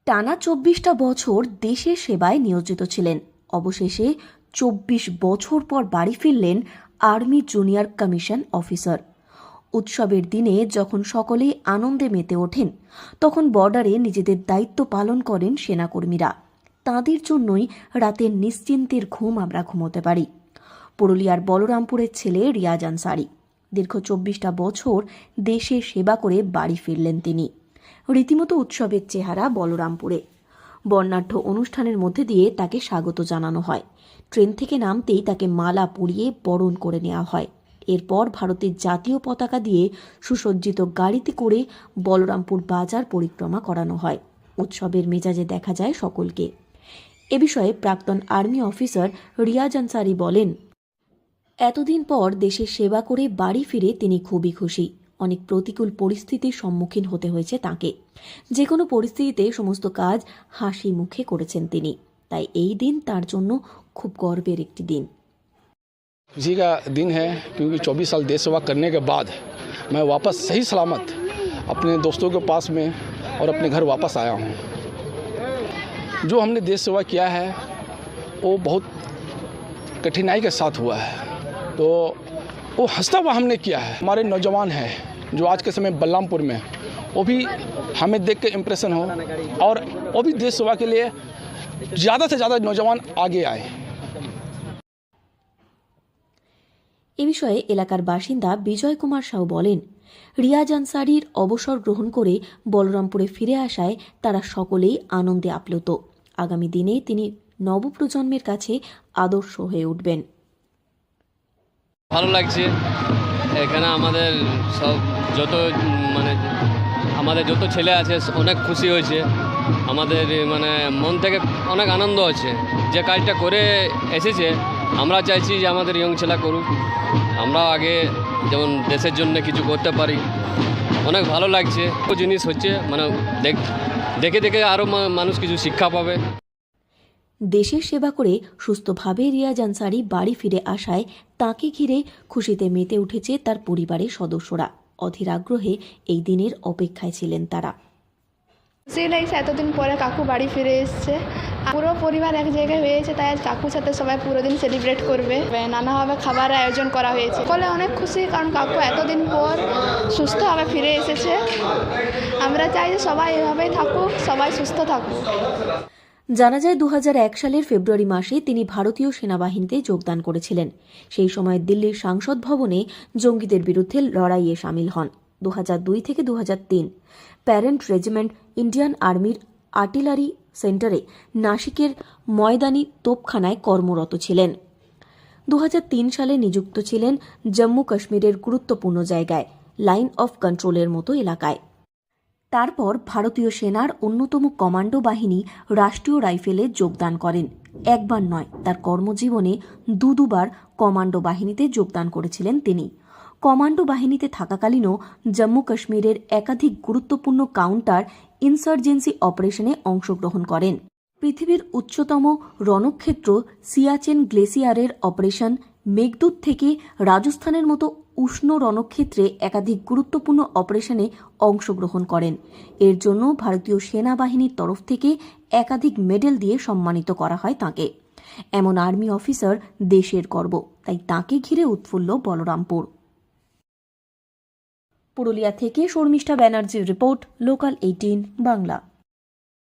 টানা ২৪টা বছর দেশের সেবায় নিয়োজিত ছিলেন। অবশেষে ২৪ বছর পর বাড়ি ফিরলেন আর্মি জুনিয়র কমিশন অফিসার। উৎসবের দিনে যখন সকলেই আনন্দে মেতে ওঠেন, তখন বর্ডারে নিজেদের দায়িত্ব পালন করেন সেনাকর্মীরা। তাঁদের জন্যই রাতের নিশ্চিন্তের ঘুম আমরা ঘুমোতে পারি। পুরুলিয়ার বলরামপুরের ছেলে রিয়াজ আনসারি দীর্ঘ ২৪টা বছর দেশের সেবা করে বাড়ি ফিরলেন তিনি। রীতিমতো উৎসবের চেহারা বলরামপুরে। বর্ণাঢ্য অনুষ্ঠানের মধ্যে দিয়ে তাকে স্বাগত জানানো হয়। ট্রেন থেকে নামতেই তাকে মালা পরিয়ে বরণ করে নেওয়া হয়। এরপর ভারতের জাতীয় পতাকা দিয়ে সুসজ্জিত গাড়িতে করে বলরামপুর বাজার পরিক্রমা করানো হয়। উৎসবের মেজাজে দেখা যায় সকলকে। এ বিষয়ে প্রাক্তন আর্মি অফিসার রিয়াজ আনসারি বলেন, এতদিন পর দেশের সেবা করে বাড়ি ফিরে তিনি খুবই খুশি। অনেক প্রতিকূল পরিস্থিতির সম্মুখীন হতে হয়েছে তাকে। যে কোনো পরিস্থিতিতে সমস্ত কাজ হাসি মুখে করেছেন তিনি। তাই এই দিন তার জন্য খুব গর্বের একটি দিন। खुशी का दिन है क्योंकि 24 साल देश सेवा करने के बाद मैं वापस सही सलामत अपने दोस्तों के पास में और अपने घर वापस आया हूँ। जो हमने देश सेवा किया है वो बहुत कठिनाई के साथ हुआ है, तो वो हंसता हुआ हमने किया है। हमारे नौजवान हैं जो आज के समय बलरामपुर में, वो भी हमें देख के इम्प्रेशन हो और वो भी देश सेवा के लिए ज़्यादा से ज़्यादा नौजवान आगे आए। এ বিষয়ে এলাকার বাসিন্দা বিজয় কুমার সাউ বলেন, রিয়াজ আনসারির অবসর গ্রহণ করে বলরামপুরে ফিরে আসায় তারা সকলেই আনন্দে আপ্লুত। আগামী দিনে তিনি নবপ্রজন্মের কাছে আদর্শ হয়ে উঠবেন। ভালো লাগছে এখানে আমাদের সব আমাদের যত ছেলে আছে অনেক খুশি হয়েছে। আমাদের মন থেকে অনেক আনন্দ আছে। যে কাজটা করে এসেছে আমরা চাইছি যে আমাদের ইয়ং ছেলে করুক, আমরা আগে যেমন দেশের জন্য কিছু করতে পারি। অনেক ভালো লাগছে। ও জিনিস হচ্ছে দেখে দেখে আরও মানুষ কিছু শিক্ষা পাবে। দেশের সেবা করে সুস্থভাবে রিয়াজ আনসারি বাড়ি ফিরে আসায় তাকে ঘিরে খুশিতে মেতে উঠেছে তার পরিবারের সদস্যরা। অধীর আগ্রহে এই দিনের অপেক্ষায় ছিলেন তারা। খুশি লাগছে, এতদিন পরে কাকু বাড়ি ফিরে এসছে। পুরো পরিবার এক জায়গায় হয়েছে, তাই আজ কাকুর সাথে সবাই পুরো দিন সেলিব্রেট করবে। নানাভাবে খাবার আয়োজন করা হয়েছে। সকলে অনেক খুশি, কারণ কাকু এতদিন পর সুস্থভাবে ফিরে এসেছে। আমরা চাই যে সবাই এভাবেই থাকুক, সবাই সুস্থ থাকুক। জানা যায় ২০০১ সালের ফেব্রুয়ারি মাসে তিনি ভারতীয় সেনাবাহিনীতে যোগদান করেছিলেন। সেই সময় দিল্লির সাংসদ ভবনে জঙ্গিদের বিরুদ্ধে লড়াইয়ে সামিল হন। ২০০২ থেকে ২০০৩ প্যারেন্ট রেজিমেন্ট ইন্ডিয়ান আর্মির আর্টিলারি সেন্টারে নাসিকের ময়দানি তোপখানায় কর্মরত ছিলেন। ২০০৩ সালে নিযুক্ত ছিলেন জম্মু কাশ্মীরের গুরুত্বপূর্ণ জায়গায় লাইন অফ কন্ট্রোলের মতো এলাকায়। তারপর ভারতীয় সেনার অন্যতম কমান্ডো বাহিনী রাষ্ট্রীয় রাইফেলে যোগদান করেন। একবার নয়, তার কর্মজীবনে দুবার কমান্ডো বাহিনীতে যোগদান করেছিলেন তিনি। কমান্ডো বাহিনীতে থাকাকালীনও জম্মু কাশ্মীরের একাধিক গুরুত্বপূর্ণ কাউন্টার ইনসার্জেন্সি অপারেশনে অংশগ্রহণ করেন। পৃথিবীর উচ্চতম রণক্ষেত্র সিয়াচেন গ্লেসিয়ারের অপারেশন মেঘদূত থেকে রাজস্থানের মতো উষ্ণ রণক্ষেত্রে একাধিক গুরুত্বপূর্ণ অপারেশনে অংশগ্রহণ করেন। এর জন্য ভারতীয় সেনাবাহিনীর তরফ থেকে একাধিক মেডেল দিয়ে সম্মানিত করা হয় তাঁকে। এমন আর্মি অফিসার দেশের গর্ব, তাই তাঁকে ঘিরে উৎফুল্ল বলরামপুর। পুরুলিয়া থেকে শর্মিষ্ঠা ব্যানার্জির রিপোর্ট, লোকাল 18 বাংলা।